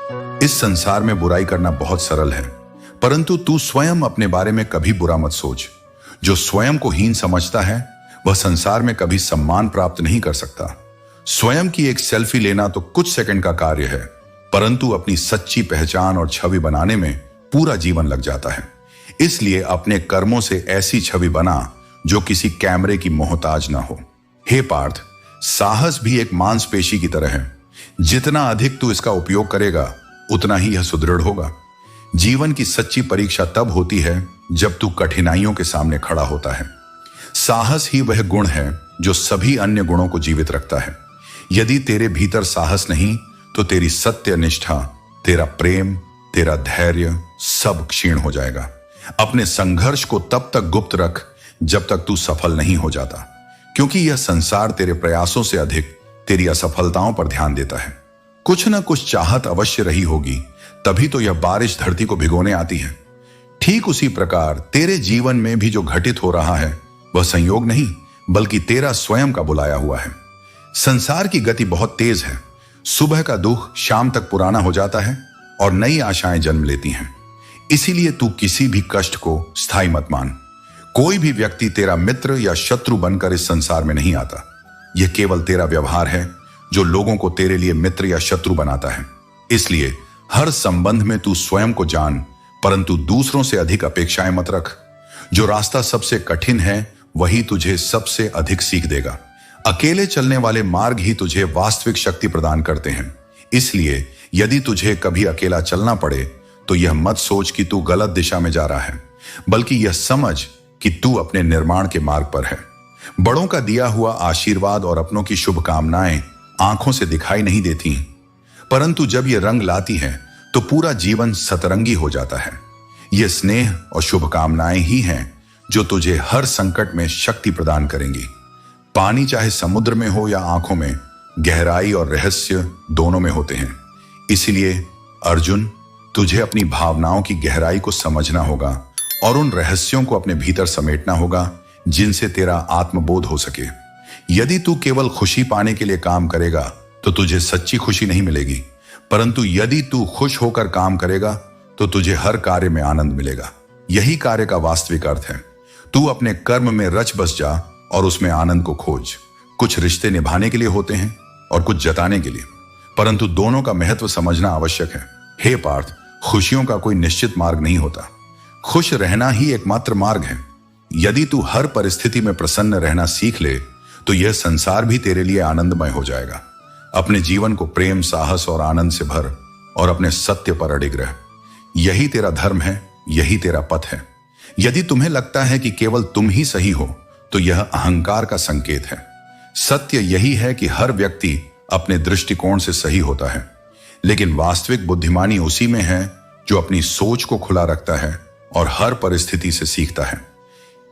इस संसार में बुराई करना बहुत सरल है, परंतु तू स्वयं अपने बारे में कभी बुरा मत सोच। जो स्वयं को हीन समझता है वह संसार में कभी सम्मान प्राप्त नहीं कर सकता। स्वयं की एक सेल्फी लेना तो कुछ सेकंड का कार्य है, परंतु अपनी सच्ची पहचान और छवि बनाने में पूरा जीवन लग जाता है। इसलिए अपने कर्मों से ऐसी छवि बना जो किसी कैमरे की मोहताज ना हो। हे पार्थ, साहस भी एक मांसपेशी की तरह है। जितना अधिक तू इसका उपयोग करेगा उतना ही यह सुदृढ़ होगा। जीवन की सच्ची परीक्षा तब होती है जब तू कठिनाइयों के सामने खड़ा होता है। साहस ही वह गुण है जो सभी अन्य गुणों को जीवित रखता है। यदि तेरे भीतर साहस नहीं तो तेरी सत्य निष्ठा, तेरा प्रेम, तेरा धैर्य सब क्षीण हो जाएगा। अपने संघर्ष को तब तक गुप्त रख जब तक तू सफल नहीं हो जाता, क्योंकि यह संसार तेरे प्रयासों से अधिक तेरी असफलताओं पर ध्यान देता है। कुछ न कुछ चाहत अवश्य रही होगी, तभी तो यह बारिश धरती को भिगोने आती है। ठीक उसी प्रकार तेरे जीवन में भी जो घटित हो रहा है वह संयोग नहीं बल्कि तेरा स्वयं का बुलाया हुआ है। संसार की गति बहुत तेज है। सुबह का दुख शाम तक पुराना हो जाता है और नई आशाएं जन्म लेती हैं। इसीलिए तू किसी भी कष्ट को स्थायी मत मान। कोई भी व्यक्ति तेरा मित्र या शत्रु बनकर इस संसार में नहीं आता। यह केवल तेरा व्यवहार है जो लोगों को तेरे लिए मित्र या शत्रु बनाता है। इसलिए हर संबंध में तू स्वयं को जान, परंतु दूसरों से अधिक अपेक्षाएं मत रख। जो रास्ता सबसे कठिन है वही तुझे सबसे अधिक सीख देगा। अकेले चलने वाले मार्ग ही तुझे वास्तविक शक्ति प्रदान करते हैं। इसलिए यदि तुझे कभी अकेला चलना पड़े तो यह मत सोच कि तू गलत दिशा में जा रहा है, बल्कि यह समझ कि तू अपने निर्माण के मार्ग पर है। बड़ों का दिया हुआ आशीर्वाद और अपनों की शुभकामनाएं आंखों से दिखाई नहीं देती, परंतु जब ये रंग लाती हैं तो पूरा जीवन सतरंगी हो जाता है। ये स्नेह और शुभकामनाएं ही हैं जो तुझे हर संकट में शक्ति प्रदान करेंगी। पानी चाहे समुद्र में हो या आंखों में, गहराई और रहस्य दोनों में होते हैं। इसलिए अर्जुन, तुझे अपनी भावनाओं की गहराई को समझना होगा और उन रहस्यों को अपने भीतर समेटना होगा जिनसे तेरा आत्मबोध हो सके। यदि तू केवल खुशी पाने के लिए काम करेगा तो तुझे सच्ची खुशी नहीं मिलेगी, परंतु यदि तू खुश होकर काम करेगा तो तुझे हर कार्य में आनंद मिलेगा। यही कार्य का वास्तविक अर्थ है। तू अपने कर्म में रच बस जा और उसमें आनंद को खोज। कुछ रिश्ते निभाने के लिए होते हैं और कुछ जताने के लिए, परंतु दोनों का महत्व समझना आवश्यक है। हे पार्थ, खुशियों का कोई निश्चित मार्ग नहीं होता। खुश रहना ही एकमात्र मार्ग है। यदि तू हर परिस्थिति में प्रसन्न रहना सीख ले तो यह संसार भी तेरे लिए आनंदमय हो जाएगा। अपने जीवन को प्रेम, साहस और आनंद से भर और अपने सत्य पर अडिग रह। यही तेरा धर्म है, यही तेरा पथ है। यदि तुम्हें लगता है कि केवल तुम ही सही हो तो यह अहंकार का संकेत है। सत्य यही है कि हर व्यक्ति अपने दृष्टिकोण से सही होता है, लेकिन वास्तविक बुद्धिमानी उसी में है जो अपनी सोच को खुला रखता है और हर परिस्थिति से सीखता है।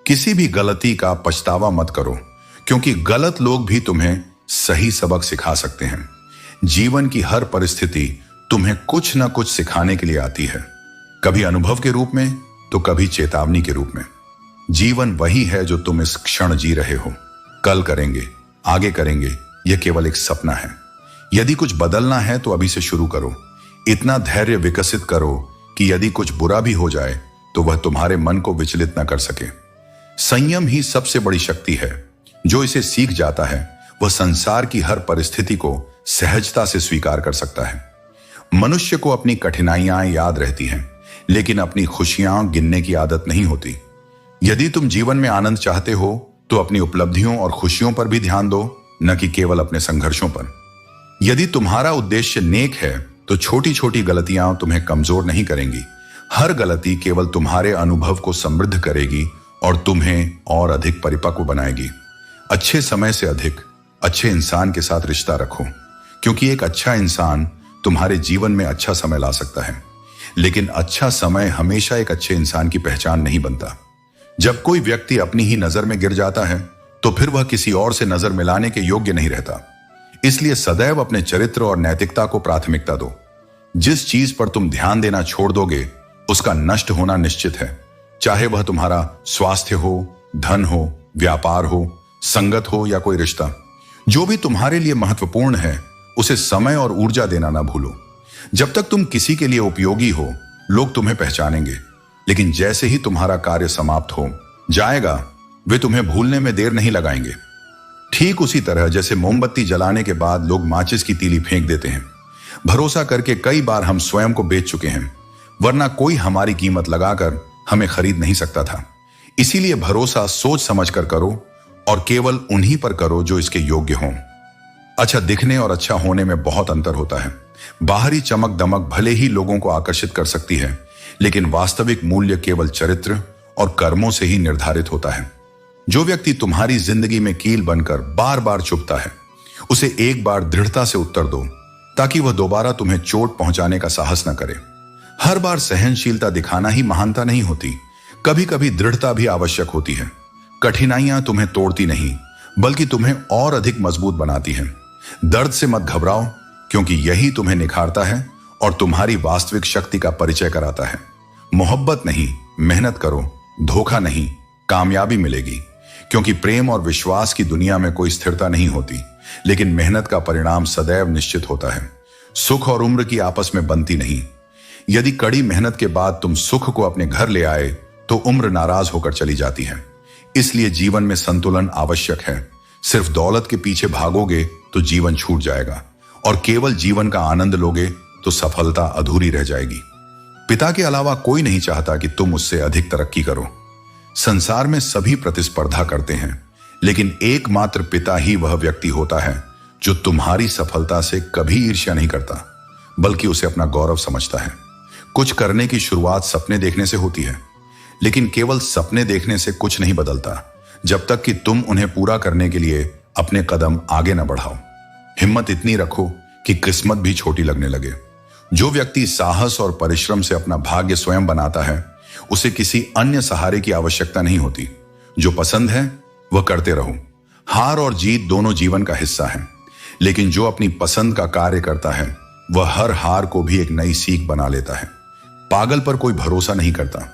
किसी भी गलती का पछतावा मत करो, क्योंकि गलत लोग भी तुम्हें सही सबक सिखा सकते हैं। जीवन की हर परिस्थिति तुम्हें कुछ न कुछ सिखाने के लिए आती है, कभी अनुभव के रूप में तो कभी चेतावनी के रूप में। जीवन वही है जो तुम इस क्षण जी रहे हो। कल करेंगे, आगे करेंगे, यह केवल एक सपना है। यदि कुछ बदलना है तो अभी से शुरू करो। इतना धैर्य विकसित करो कि यदि कुछ बुरा भी हो जाए तो वह तुम्हारे मन को विचलित न कर सके। संयम ही सबसे बड़ी शक्ति है। जो इसे सीख जाता है वह संसार की हर परिस्थिति को सहजता से स्वीकार कर सकता है। मनुष्य को अपनी कठिनाइयां याद रहती हैं, लेकिन अपनी खुशियां गिनने की आदत नहीं होती। यदि तुम जीवन में आनंद चाहते हो तो अपनी उपलब्धियों और खुशियों पर भी ध्यान दो, न कि केवल अपने संघर्षों पर। यदि तुम्हारा उद्देश्य नेक है तो छोटी छोटी गलतियां तुम्हें कमजोर नहीं करेंगी। हर गलती केवल तुम्हारे अनुभव को समृद्ध करेगी और तुम्हें और अधिक परिपक्व बनाएगी। अच्छे समय से अधिक अच्छे इंसान के साथ रिश्ता रखो, क्योंकि एक अच्छा इंसान तुम्हारे जीवन में अच्छा समय ला सकता है, लेकिन अच्छा समय हमेशा एक अच्छे इंसान की पहचान नहीं बनता। जब कोई व्यक्ति अपनी ही नजर में गिर जाता है तो फिर वह किसी और से नजर मिलाने के योग्य नहीं रहता। इसलिए सदैव अपने चरित्र और नैतिकता को प्राथमिकता दो। जिस चीज पर तुम ध्यान देना छोड़ दोगे उसका नष्ट होना निश्चित है, चाहे वह तुम्हारा स्वास्थ्य हो, धन हो, व्यापार हो, संगत हो या कोई रिश्ता। जो भी तुम्हारे लिए महत्वपूर्ण है उसे समय और ऊर्जा देना ना भूलो। जब तक तुम किसी के लिए उपयोगी हो, लोग तुम्हें पहचानेंगे, लेकिन जैसे ही तुम्हारा कार्य समाप्त हो जाएगा, वे तुम्हें भूलने में देर नहीं लगाएंगे। ठीक उसी तरह जैसे मोमबत्ती जलाने के बाद लोग माचिस की तीली फेंक देते हैं। भरोसा करके कई बार हम स्वयं को बेच चुके हैं, वरना कोई हमारी कीमत लगाकर हमें खरीद नहीं सकता था। इसीलिए भरोसा सोच समझ कर करो और केवल उन्हीं पर करो जो इसके योग्य हों। अच्छा दिखने और अच्छा होने में बहुत अंतर होता है। बाहरी चमक दमक भले ही लोगों को आकर्षित कर सकती है, लेकिन वास्तविक मूल्य केवल चरित्र और कर्मों से ही निर्धारित होता है। जो व्यक्ति तुम्हारी जिंदगी में कील बनकर बार बार चुभता है, उसे एक बार दृढ़ता से उत्तर दो, ताकि वह दोबारा तुम्हें चोट पहुंचाने का साहस न करे। हर बार सहनशीलता दिखाना ही महानता नहीं होती, कभी कभी दृढ़ता भी आवश्यक होती है। कठिनाइयां तुम्हें तोड़ती नहीं, बल्कि तुम्हें और अधिक मजबूत बनाती हैं। दर्द से मत घबराओ, क्योंकि यही तुम्हें निखारता है और तुम्हारी वास्तविक शक्ति का परिचय कराता है। मोहब्बत नहीं, मेहनत करो, धोखा नहीं, कामयाबी मिलेगी। क्योंकि प्रेम और विश्वास की दुनिया में कोई स्थिरता नहीं होती, लेकिन मेहनत का परिणाम सदैव निश्चित होता है। सुख और उम्र की आपस में बनती नहीं। यदि कड़ी मेहनत के बाद तुम सुख को अपने घर ले आए, तो उम्र नाराज होकर चली जाती है। इसलिए जीवन में संतुलन आवश्यक है। सिर्फ दौलत के पीछे भागोगे तो जीवन छूट जाएगा, और केवल जीवन का आनंद लोगे तो सफलता अधूरी रह जाएगी। पिता के अलावा कोई नहीं चाहता कि तुम उससे अधिक तरक्की करो। संसार में सभी प्रतिस्पर्धा करते हैं, लेकिन एकमात्र पिता ही वह व्यक्ति होता है जो तुम्हारी सफलता से कभी ईर्ष्या नहीं करता, बल्कि उसे अपना गौरव समझता है। कुछ करने की शुरुआत सपने देखने से होती है, लेकिन केवल सपने देखने से कुछ नहीं बदलता, जब तक कि तुम उन्हें पूरा करने के लिए अपने कदम आगे न बढ़ाओ। हिम्मत इतनी रखो कि किस्मत भी छोटी लगने लगे। जो व्यक्ति साहस और परिश्रम से अपना भाग्य स्वयं बनाता है, उसे किसी अन्य सहारे की आवश्यकता नहीं होती। जो पसंद है वह करते रहो। हार और जीत दोनों जीवन का हिस्सा है, लेकिन जो अपनी पसंद का कार्य करता है, वह हर हार को भी एक नई सीख बना लेता है। पागल पर कोई भरोसा नहीं करता,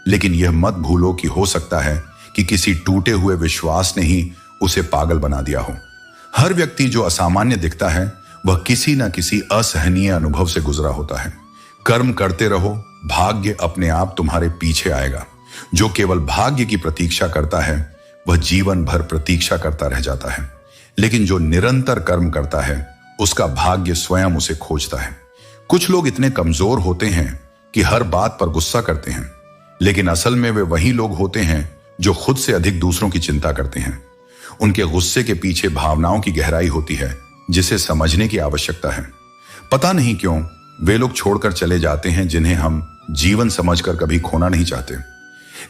लेकिन यह मत भूलो कि हो सकता है कि किसी टूटे हुए विश्वास ने ही उसे पागल बना दिया हो। हर व्यक्ति जो असामान्य दिखता है, वह किसी न किसी असहनीय अनुभव से गुजरा होता है। कर्म करते रहो, भाग्य अपने आप तुम्हारे पीछे आएगा। जो केवल भाग्य की प्रतीक्षा करता है, वह जीवन भर प्रतीक्षा करता रह जाता है, लेकिन जो निरंतर कर्म करता है, उसका भाग्य स्वयं उसे खोजता है। कुछ लोग इतने कमजोर होते हैं कि हर बात पर गुस्सा करते हैं, लेकिन असल में वे वही लोग होते हैं जो खुद से अधिक दूसरों की चिंता करते हैं। उनके गुस्से के पीछे भावनाओं की गहराई होती है, जिसे समझने की आवश्यकता है। पता नहीं क्यों वे लोग छोड़कर चले जाते हैं जिन्हें हम जीवन समझकर कभी खोना नहीं चाहते।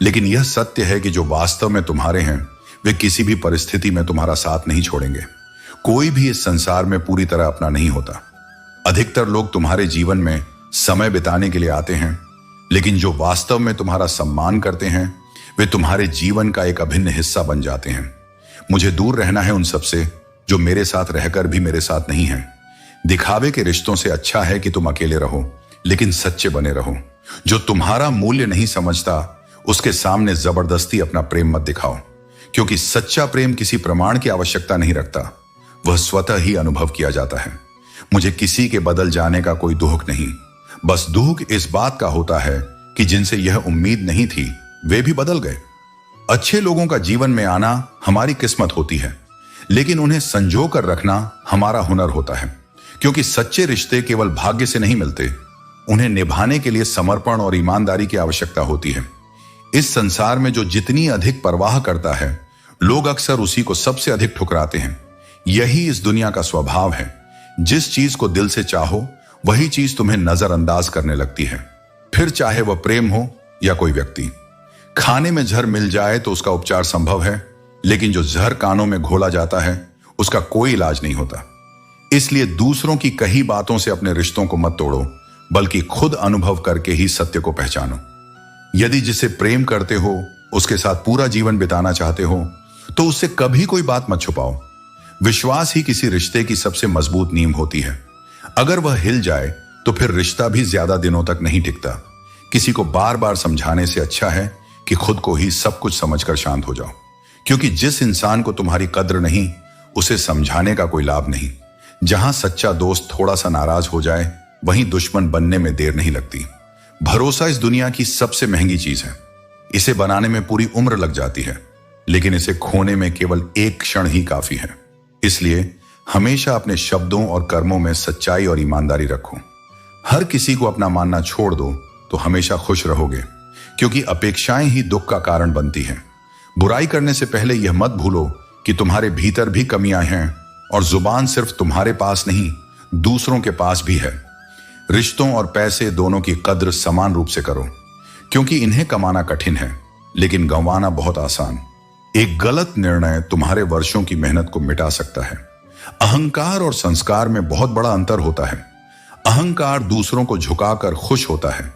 लेकिन यह सत्य है कि जो वास्तव में तुम्हारे हैं, वे किसी भी परिस्थिति में तुम्हारा साथ नहीं छोड़ेंगे। कोई भी इस संसार में पूरी तरह अपना नहीं होता। अधिकतर लोग तुम्हारे जीवन में समय बिताने के लिए आते हैं, लेकिन जो वास्तव में तुम्हारा सम्मान करते हैं, वे तुम्हारे जीवन का एक अभिन्न हिस्सा बन जाते हैं। मुझे दूर रहना है उन सबसे जो मेरे साथ रहकर भी मेरे साथ नहीं है। दिखावे के रिश्तों से अच्छा है कि तुम अकेले रहो, लेकिन सच्चे बने रहो। जो तुम्हारा मूल्य नहीं समझता, उसके सामने जबरदस्ती अपना प्रेम मत दिखाओ, क्योंकि सच्चा प्रेम किसी प्रमाण की आवश्यकता नहीं रखता, वह स्वतः ही अनुभव किया जाता है। मुझे किसी के बदल जाने का कोई दुख नहीं, बस दुख इस बात का होता है कि जिनसे यह उम्मीद नहीं थी, वे भी बदल गए। अच्छे लोगों का जीवन में आना हमारी किस्मत होती है, लेकिन उन्हें संजो कर रखना हमारा हुनर होता है। क्योंकि सच्चे रिश्ते केवल भाग्य से नहीं मिलते, उन्हें निभाने के लिए समर्पण और ईमानदारी की आवश्यकता होती है। इस संसार में जो जितनी अधिक परवाह करता है, लोग अक्सर उसी को सबसे अधिक ठुकराते हैं। यही इस दुनिया का स्वभाव है। जिस चीज को दिल से चाहो, वही चीज तुम्हें नजरअंदाज करने लगती है, फिर चाहे वह प्रेम हो या कोई व्यक्ति। खाने में जहर मिल जाए तो उसका उपचार संभव है, लेकिन जो जहर कानों में घोला जाता है, उसका कोई इलाज नहीं होता। इसलिए दूसरों की कही बातों से अपने रिश्तों को मत तोड़ो, बल्कि खुद अनुभव करके ही सत्य को पहचानो। यदि जिसे प्रेम करते हो, उसके साथ पूरा जीवन बिताना चाहते हो, तो उससे कभी कोई बात मत छुपाओ। विश्वास ही किसी रिश्ते की सबसे मजबूत नींव होती है। अगर वह हिल जाए तो फिर रिश्ता भी ज्यादा दिनों तक नहीं टिकता। किसी को बार बार समझाने से अच्छा है कि खुद को ही सब कुछ समझकर शांत हो जाओ, क्योंकि जिस इंसान को तुम्हारी कद्र नहीं, उसे समझाने का कोई लाभ नहीं। जहां सच्चा दोस्त थोड़ा सा नाराज हो जाए, वहीं दुश्मन बनने में देर नहीं लगती। भरोसा इस दुनिया की सबसे महंगी चीज है। इसे बनाने में पूरी उम्र लग जाती है, लेकिन इसे खोने में केवल एक क्षण ही काफी है। इसलिए हमेशा अपने शब्दों और कर्मों में सच्चाई और ईमानदारी रखो। हर किसी को अपना मानना छोड़ दो तो हमेशा खुश रहोगे, क्योंकि अपेक्षाएं ही दुख का कारण बनती हैं। बुराई करने से पहले यह मत भूलो कि तुम्हारे भीतर भी कमियां हैं, और जुबान सिर्फ तुम्हारे पास नहीं, दूसरों के पास भी है। रिश्तों और पैसे दोनों की कद्र समान रूप से करो, क्योंकि इन्हें कमाना कठिन है, लेकिन गंवाना बहुत आसान। एक गलत निर्णय तुम्हारे वर्षों की मेहनत को मिटा सकता है। अहंकार और संस्कार में बहुत बड़ा अंतर होता है। अहंकार दूसरों को झुकाकर खुश होता है,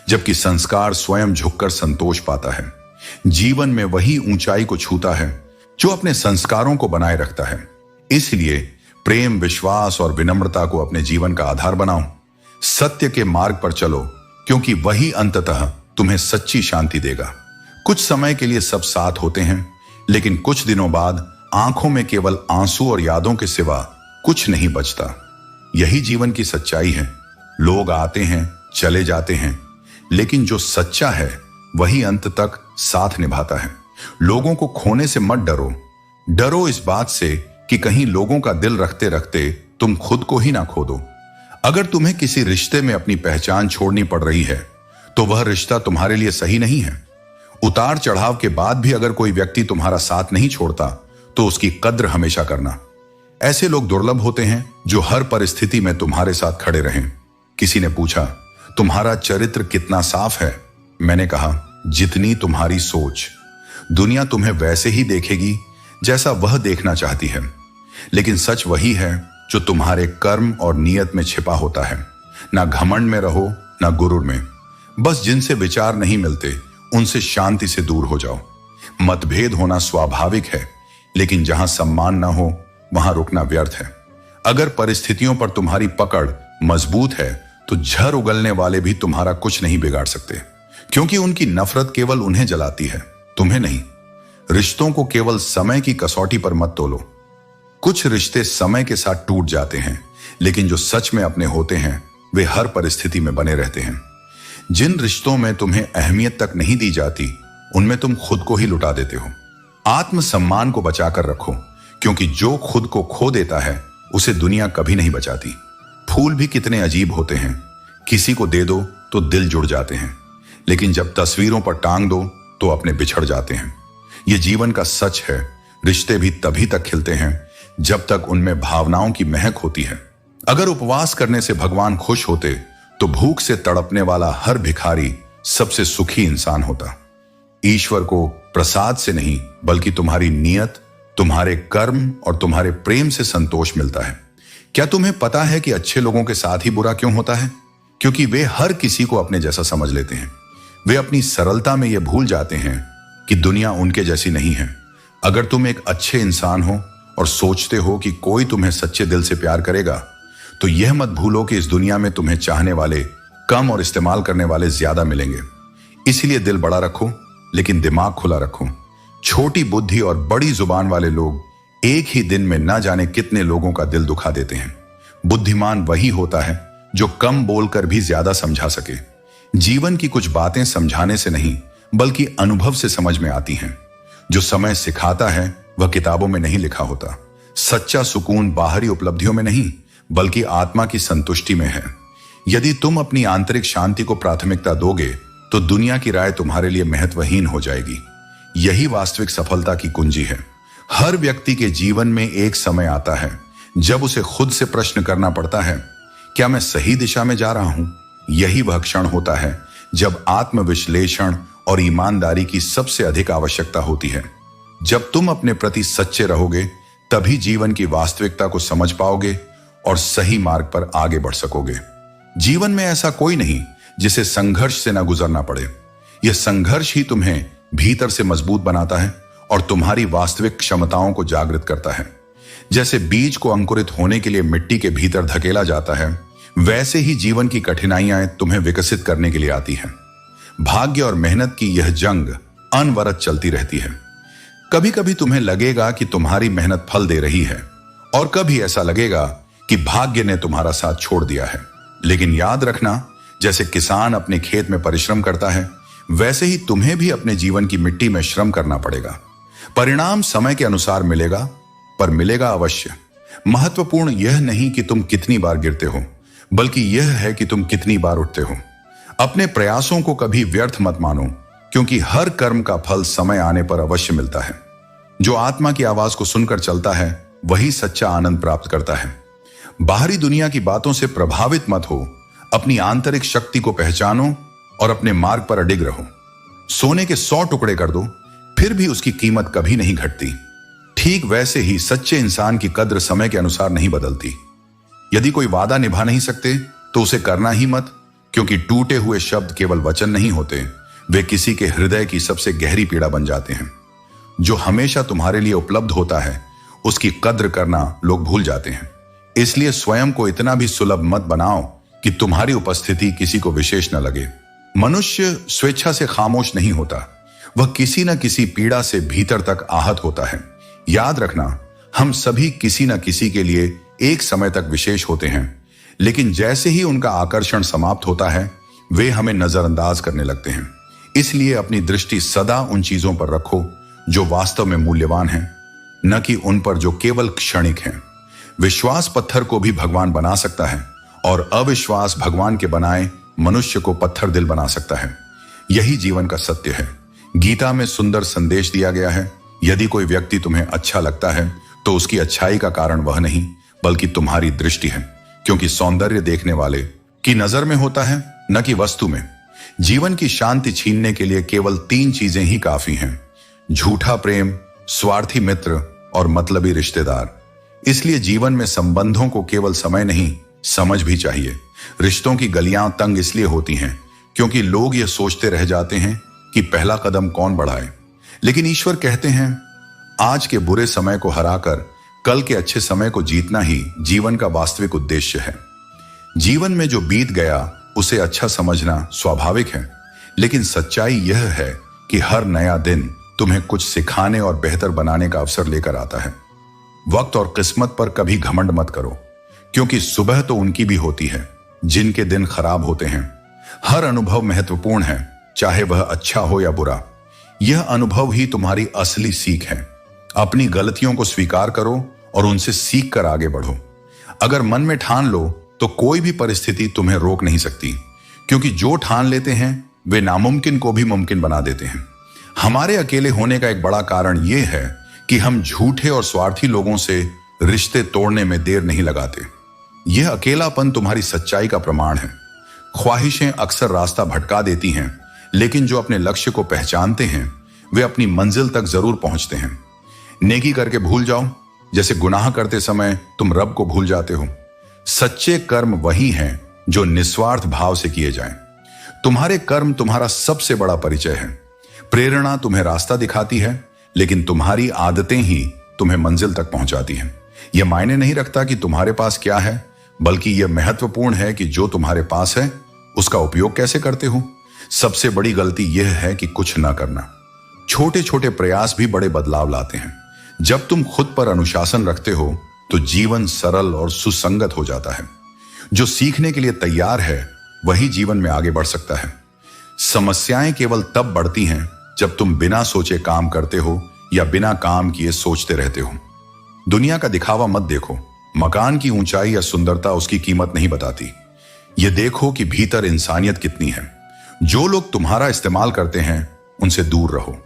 जबकि संस्कार स्वयं झुककर संतोष पाता है। जीवन में वही ऊंचाई को छूता है जो अपने संस्कारों को बनाए रखता है। इसलिए प्रेम, विश्वास और विनम्रता को अपने जीवन का आधार बनाओ। सत्य के मार्ग पर चलो, क्योंकि वही अंततः तुम्हें सच्ची शांति देगा। कुछ समय के लिए सब साथ होते हैं, लेकिन कुछ दिनों बाद आंखों में केवल आंसू और यादों के सिवा कुछ नहीं बचता। यही जीवन की सच्चाई है। लोग आते हैं, चले जाते हैं, लेकिन जो सच्चा है वही अंत तक साथ निभाता है। लोगों को खोने से मत डरो। डरो इस बात से कि कहीं लोगों का दिल रखते रखते तुम खुद को ही ना खो दो। अगर तुम्हें किसी रिश्ते में अपनी पहचान छोड़नी पड़ रही है, तो वह रिश्ता तुम्हारे लिए सही नहीं है। उतार चढ़ाव के बाद भी अगर कोई व्यक्ति तुम्हारा साथ नहीं छोड़ता, तो उसकी कद्र हमेशा करना। ऐसे लोग दुर्लभ होते हैं जो हर परिस्थिति में तुम्हारे साथ खड़े रहें। किसी ने पूछा, तुम्हारा चरित्र कितना साफ है? मैंने कहा, जितनी तुम्हारी सोच। दुनिया तुम्हें वैसे ही देखेगी जैसा वह देखना चाहती है, लेकिन सच वही है जो तुम्हारे कर्म और नियत में छिपा होता है। ना घमंड में रहो, ना गुरूर में। बस जिनसे विचार नहीं मिलते उनसे शांति से दूर हो जाओ। मतभेद होना स्वाभाविक है, लेकिन जहां सम्मान ना हो वहां रुकना व्यर्थ है। अगर परिस्थितियों पर तुम्हारी पकड़ मजबूत है, तो झर उगलने वाले भी तुम्हारा कुछ नहीं बिगाड़ सकते, क्योंकि उनकी नफरत केवल उन्हें जलाती है, तुम्हें नहीं। रिश्तों को केवल समय की कसौटी पर मत तोलो। कुछ रिश्ते समय के साथ टूट जाते हैं, लेकिन जो सच में अपने होते हैं वे हर परिस्थिति में बने रहते हैं। जिन रिश्तों में तुम्हें अहमियत तक नहीं दी जाती, उनमें तुम खुद को ही लुटा देते हो। आत्मसम्मान को बचाकर रखो, क्योंकि जो खुद को खो देता है उसे दुनिया कभी नहीं बचाती। फूल भी कितने अजीब होते हैं। किसी को दे दो तो दिल जुड़ जाते हैं, लेकिन जब तस्वीरों पर टांग दो तो अपने बिछड़ जाते हैं। यह जीवन का सच है। रिश्ते भी तभी तक खिलते हैं जब तक उनमें भावनाओं की महक होती है। अगर उपवास करने से भगवान खुश होते, तो भूख से तड़पने वाला हर भिखारी सबसे सुखी इंसान होता। ईश्वर को प्रसाद से नहीं, बल्कि तुम्हारी नियत, तुम्हारे कर्म और तुम्हारे प्रेम से संतोष मिलता है। क्या तुम्हें पता है कि अच्छे लोगों के साथ ही बुरा क्यों होता है? क्योंकि वे हर किसी को अपने जैसा समझ लेते हैं। वे अपनी सरलता में यह भूल जाते हैं कि दुनिया उनके जैसी नहीं है। अगर तुम एक अच्छे इंसान हो और सोचते हो कि कोई तुम्हें सच्चे दिल से प्यार करेगा, तो यह मत भूलो कि इस दुनिया में तुम्हें चाहने वाले कम और इस्तेमाल करने वाले ज्यादा मिलेंगे। इसलिए दिल बड़ा रखो, लेकिन दिमाग खुला रखो। छोटी बुद्धि और बड़ी जुबान वाले लोग एक ही दिन में न जाने कितने लोगों का दिल दुखा देते हैं। बुद्धिमान वही होता है जो कम बोलकर भी ज्यादा समझा सके। जीवन की कुछ बातें समझाने से नहीं, बल्कि अनुभव से समझ में आती हैं। जो समय सिखाता है वह किताबों में नहीं लिखा होता। सच्चा सुकून बाहरी उपलब्धियों में नहीं, बल्कि आत्मा की संतुष्टि में है। यदि तुम अपनी आंतरिक शांति को प्राथमिकता दोगे, तो दुनिया की राय तुम्हारे लिए महत्वहीन हो जाएगी। यही वास्तविक सफलता की कुंजी है। हर व्यक्ति के जीवन में एक समय आता है जब उसे खुद से प्रश्न करना पड़ता है, क्या मैं सही दिशा में जा रहा हूं? यही वह क्षण होता है जब आत्मविश्लेषण और ईमानदारी की सबसे अधिक आवश्यकता होती है। जब तुम अपने प्रति सच्चे रहोगे, तभी जीवन की वास्तविकता को समझ पाओगे और सही मार्ग पर आगे बढ़ सकोगे। जीवन में ऐसा कोई नहीं जिसे संघर्ष से ना गुजरना पड़े। यह संघर्ष ही तुम्हें भीतर से मजबूत बनाता है और तुम्हारी वास्तविक क्षमताओं को जागृत करता है। जैसे बीज को अंकुरित होने के लिए मिट्टी के भीतर धकेला जाता है, वैसे ही जीवन की कठिनाइयां तुम्हें विकसित करने के लिए आती हैं। भाग्य और मेहनत की यह जंग अनवरत चलती रहती है। कभी कभी तुम्हें लगेगा कि तुम्हारी मेहनत फल दे रही है, और कभी ऐसा लगेगा कि भाग्य ने तुम्हारा साथ छोड़ दिया है। लेकिन याद रखना, जैसे किसान अपने खेत में परिश्रम करता है, वैसे ही तुम्हें भी अपने जीवन की मिट्टी में श्रम करना पड़ेगा। परिणाम समय के अनुसार मिलेगा, पर मिलेगा अवश्य। महत्वपूर्ण यह नहीं कि तुम कितनी बार गिरते हो, बल्कि यह है कि तुम कितनी बार उठते हो। अपने प्रयासों को कभी व्यर्थ मत मानो, क्योंकि हर कर्म का फल समय आने पर अवश्य मिलता है। जो आत्मा की आवाज को सुनकर चलता है, वही सच्चा आनंद प्राप्त करता है। बाहरी दुनिया की बातों से प्रभावित मत हो, अपनी आंतरिक शक्ति को पहचानो और अपने मार्ग पर अडिग रहो। सोने के 100 टुकड़े कर दो, फिर भी उसकी कीमत कभी नहीं घटती। ठीक वैसे ही सच्चे इंसान की कद्र समय के अनुसार नहीं बदलती। यदि कोई वादा निभा नहीं सकते तो उसे करना ही मत, क्योंकि टूटे हुए शब्द केवल वचन नहीं होते, वे किसी के हृदय की सबसे गहरी पीड़ा बन जाते हैं। जो हमेशा तुम्हारे लिए उपलब्ध होता है, उसकी कद्र करना लोग भूल जाते हैं। इसलिए स्वयं को इतना भी सुलभ मत बनाओ कि तुम्हारी उपस्थिति किसी को विशेष न लगे। मनुष्य स्वेच्छा से खामोश नहीं होता, वह किसी न किसी पीड़ा से भीतर तक आहत होता है। याद रखना, हम सभी किसी न किसी के लिए एक समय तक विशेष होते हैं, लेकिन जैसे ही उनका आकर्षण समाप्त होता है, वे हमें नजरअंदाज करने लगते हैं। इसलिए अपनी दृष्टि सदा उन चीजों पर रखो जो वास्तव में मूल्यवान हैं, न कि उन पर जो केवल क्षणिक हैं। विश्वास पत्थर को भी भगवान बना सकता है, और अविश्वास भगवान के बनाए मनुष्य को पत्थर दिल बना सकता है। यही जीवन का सत्य है। गीता में सुंदर संदेश दिया गया है, यदि कोई व्यक्ति तुम्हें अच्छा लगता है तो उसकी अच्छाई का कारण वह नहीं, बल्कि तुम्हारी दृष्टि है, क्योंकि सौंदर्य देखने वाले की नजर में होता है, न कि वस्तु में। जीवन की शांति छीनने के लिए केवल 3 चीजें ही काफी हैं: झूठा प्रेम, स्वार्थी मित्र और मतलबी रिश्तेदार। इसलिए जीवन में संबंधों को केवल समय नहीं, समझ भी चाहिए। रिश्तों की गलियां तंग इसलिए होती हैं क्योंकि लोग ये सोचते रह जाते हैं कि पहला कदम कौन बढ़ाए। लेकिन ईश्वर कहते हैं, आज के बुरे समय को हराकर कल के अच्छे समय को जीतना ही जीवन का वास्तविक उद्देश्य है। जीवन में जो बीत गया उसे अच्छा समझना स्वाभाविक है, लेकिन सच्चाई यह है कि हर नया दिन तुम्हें कुछ सिखाने और बेहतर बनाने का अवसर लेकर आता है। वक्त और किस्मत पर कभी घमंड मत करो, क्योंकि सुबह तो उनकी भी होती है जिनके दिन खराब होते हैं। हर अनुभव महत्वपूर्ण है, चाहे वह अच्छा हो या बुरा। यह अनुभव ही तुम्हारी असली सीख है। अपनी गलतियों को स्वीकार करो और उनसे सीख कर आगे बढ़ो। अगर मन में ठान लो तो कोई भी परिस्थिति तुम्हें रोक नहीं सकती, क्योंकि जो ठान लेते हैं वे नामुमकिन को भी मुमकिन बना देते हैं। हमारे अकेले होने का एक बड़ा कारण यह है कि हम झूठे और स्वार्थी लोगों से रिश्ते तोड़ने में देर नहीं लगाते। यह अकेलापन तुम्हारी सच्चाई का प्रमाण है। ख्वाहिशें अक्सर रास्ता भटका देती हैं, लेकिन जो अपने लक्ष्य को पहचानते हैं वे अपनी मंजिल तक जरूर पहुंचते हैं। नेकी करके भूल जाओ, जैसे गुनाह करते समय तुम रब को भूल जाते हो। सच्चे कर्म वही हैं जो निस्वार्थ भाव से किए जाएं। तुम्हारे कर्म तुम्हारा सबसे बड़ा परिचय है। प्रेरणा तुम्हें रास्ता दिखाती है, लेकिन तुम्हारी आदतें ही तुम्हें मंजिल तक पहुंचाती हैं। यह मायने नहीं रखता कि तुम्हारे पास क्या है, बल्कि यह महत्वपूर्ण है कि जो तुम्हारे पास है उसका उपयोग कैसे करते हो। सबसे बड़ी गलती यह है कि कुछ ना करना। छोटे छोटे प्रयास भी बड़े बदलाव लाते हैं। जब तुम खुद पर अनुशासन रखते हो तो जीवन सरल और सुसंगत हो जाता है। जो सीखने के लिए तैयार है वही जीवन में आगे बढ़ सकता है। समस्याएं केवल तब बढ़ती हैं जब तुम बिना सोचे काम करते हो या बिना काम किए सोचते रहते हो। दुनिया का दिखावा मत देखो। मकान की ऊंचाई या सुंदरता उसकी कीमत नहीं बताती। यह देखो कि भीतर इंसानियत कितनी है। जो लोग तुम्हारा इस्तेमाल करते हैं उनसे दूर रहो।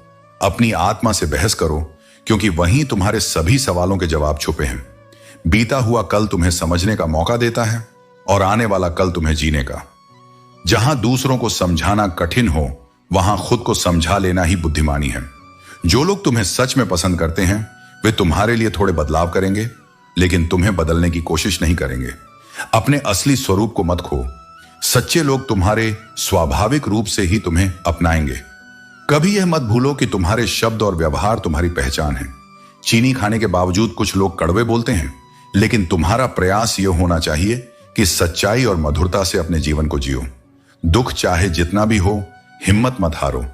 अपनी आत्मा से बहस करो, क्योंकि वहीं तुम्हारे सभी सवालों के जवाब छुपे हैं। बीता हुआ कल तुम्हें समझने का मौका देता है और आने वाला कल तुम्हें जीने का। जहां दूसरों को समझाना कठिन हो, वहां खुद को समझा लेना ही बुद्धिमानी है। जो लोग तुम्हें सच में पसंद करते हैं वे तुम्हारे लिए थोड़े बदलाव करेंगे, लेकिन तुम्हें बदलने की कोशिश नहीं करेंगे। अपने असली स्वरूप को मत खो। सच्चे लोग तुम्हारे स्वाभाविक रूप से ही तुम्हें अपनाएंगे। कभी यह मत भूलो कि तुम्हारे शब्द और व्यवहार तुम्हारी पहचान है। चीनी खाने के बावजूद कुछ लोग कड़वे बोलते हैं, लेकिन तुम्हारा प्रयास यह होना चाहिए कि सच्चाई और मधुरता से अपने जीवन को जियो। दुख चाहे जितना भी हो, हिम्मत मत हारो।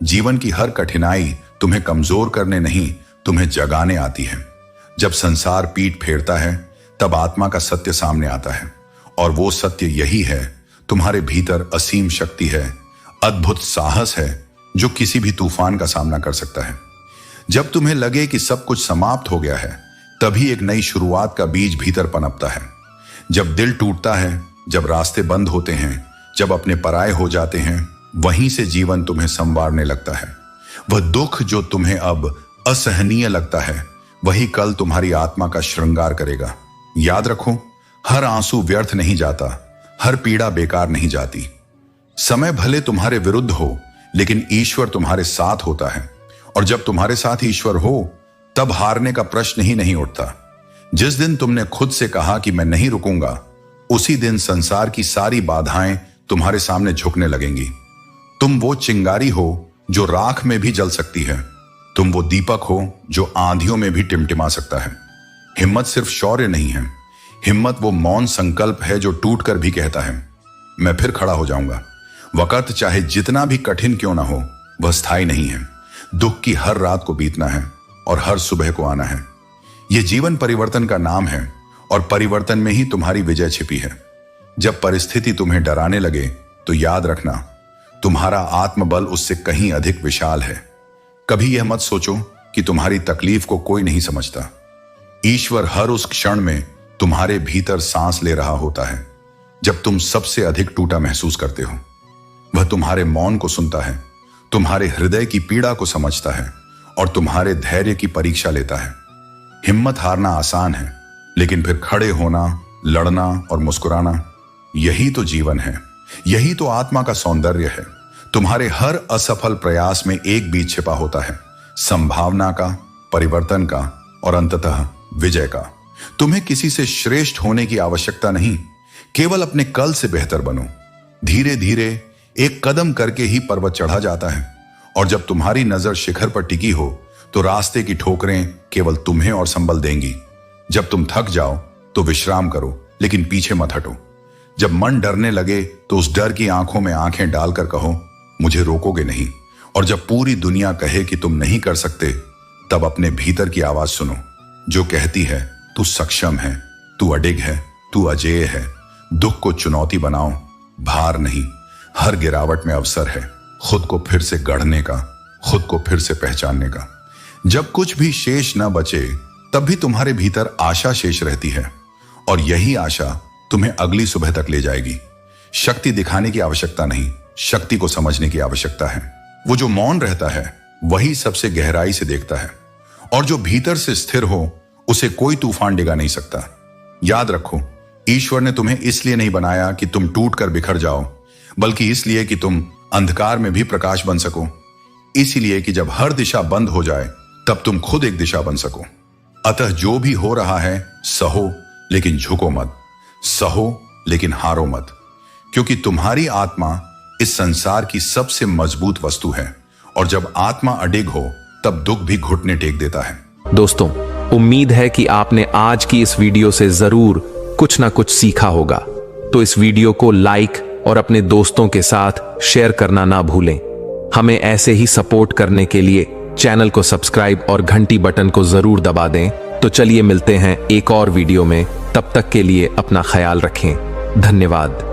जीवन की हर कठिनाई तुम्हें कमजोर करने नहीं, तुम्हें जगाने आती है। जब संसार पीठ फेरता है तब आत्मा का सत्य सामने आता है और वो सत्य यही है, तुम्हारे भीतर असीम शक्ति है, अद्भुत साहस है जो किसी भी तूफान का सामना कर सकता है। जब तुम्हें लगे कि सब कुछ समाप्त हो गया है, तभी एक नई शुरुआत का बीज भीतर पनपता है। जब दिल टूटता है, जब रास्ते बंद होते हैं, जब अपने पराये हो जाते हैं, वहीं से जीवन तुम्हें संवारने लगता है। वह दुख जो तुम्हें अब असहनीय लगता है, वही कल तुम्हारी आत्मा का श्रृंगार करेगा। याद रखो, हर आंसू व्यर्थ नहीं जाता, हर पीड़ा बेकार नहीं जाती। समय भले तुम्हारे विरुद्ध हो, लेकिन ईश्वर तुम्हारे साथ होता है, और जब तुम्हारे साथ ईश्वर हो, तब हारने का प्रश्न ही नहीं उठता। जिस दिन तुमने खुद से कहा कि मैं नहीं रुकूंगा, उसी दिन संसार की सारी बाधाएं तुम्हारे सामने झुकने लगेंगी। तुम वो चिंगारी हो जो राख में भी जल सकती है, तुम वो दीपक हो जो आंधियों में भी टिमटिमा सकता है। हिम्मत सिर्फ शौर्य नहीं है, हिम्मत वो मौन संकल्प है जो टूटकर भी कहता है, मैं फिर खड़ा हो जाऊंगा। वक्त चाहे जितना भी कठिन क्यों ना हो, वह स्थायी नहीं है। दुख की हर रात को बीतना है और हर सुबह को आना है। यह जीवन परिवर्तन का नाम है, और परिवर्तन में ही तुम्हारी विजय छिपी है। जब परिस्थिति तुम्हें डराने लगे, तो याद रखना, तुम्हारा आत्मबल उससे कहीं अधिक विशाल है। कभी यह मत सोचो कि तुम्हारी तकलीफ को कोई नहीं समझता। ईश्वर हर उस क्षण में तुम्हारे भीतर सांस ले रहा होता है, जब तुम सबसे अधिक टूटा महसूस करते हो। वह तुम्हारे मौन को सुनता है, तुम्हारे हृदय की पीड़ा को समझता है, और तुम्हारे धैर्य की परीक्षा लेता है। हिम्मत हारना आसान है, लेकिन फिर खड़े होना, लड़ना और मुस्कुराना, यही तो जीवन है, यही तो आत्मा का सौंदर्य है। तुम्हारे हर असफल प्रयास में एक बीज छिपा होता है, संभावना का, परिवर्तन का और अंततः विजय का। तुम्हें किसी से श्रेष्ठ होने की आवश्यकता नहीं, केवल अपने कल से बेहतर बनो। धीरे धीरे एक कदम करके ही पर्वत चढ़ा जाता है, और जब तुम्हारी नजर शिखर पर टिकी हो, तो रास्ते की ठोकरें केवल तुम्हें और संबल देंगी। जब तुम थक जाओ तो विश्राम करो, लेकिन पीछे मत हटो। जब मन डरने लगे, तो उस डर की आंखों में आंखें डालकर कहो, मुझे रोकोगे नहीं। और जब पूरी दुनिया कहे कि तुम नहीं कर सकते, तब अपने भीतर की आवाज सुनो, जो कहती है, तू सक्षम है, तू अडिग है, तू अजेय है। दुख को चुनौती बनाओ, भार नहीं। हर गिरावट में अवसर है, खुद को फिर से गढ़ने का, खुद को फिर से पहचानने का। जब कुछ भी शेष न बचे, तब भी तुम्हारे भीतर आशा शेष रहती है, और यही आशा तुम्हें अगली सुबह तक ले जाएगी। शक्ति दिखाने की आवश्यकता नहीं, शक्ति को समझने की आवश्यकता है। वो जो मौन रहता है, वही सबसे गहराई से देखता है, और जो भीतर से स्थिर हो, उसे कोई तूफान डिगा नहीं सकता। याद रखो, ईश्वर ने तुम्हें इसलिए नहीं बनाया कि तुम टूट कर बिखर जाओ, बल्कि इसलिए कि तुम अंधकार में भी प्रकाश बन सको। इसलिए कि जब हर दिशा बंद हो जाए, तब तुम खुद एक दिशा बन सको। अतः जो भी हो रहा है, सहो लेकिन झुको मत, सहो लेकिन हारो मत, क्योंकि तुम्हारी आत्मा इस संसार की सबसे मजबूत वस्तु है, और जब आत्मा अडिग हो, तब दुख भी घुटने टेक देता है। दोस्तों, उम्मीद है कि आपने आज की इस वीडियो से जरूर कुछ ना कुछ सीखा होगा। तो इस वीडियो को लाइक और अपने दोस्तों के साथ शेयर करना ना भूलें। हमें ऐसे ही सपोर्ट करने के लिए चैनल को सब्सक्राइब और घंटी बटन को जरूर दबा दें। तो चलिए मिलते हैं एक और वीडियो में, तब तक के लिए अपना ख्याल रखें। धन्यवाद।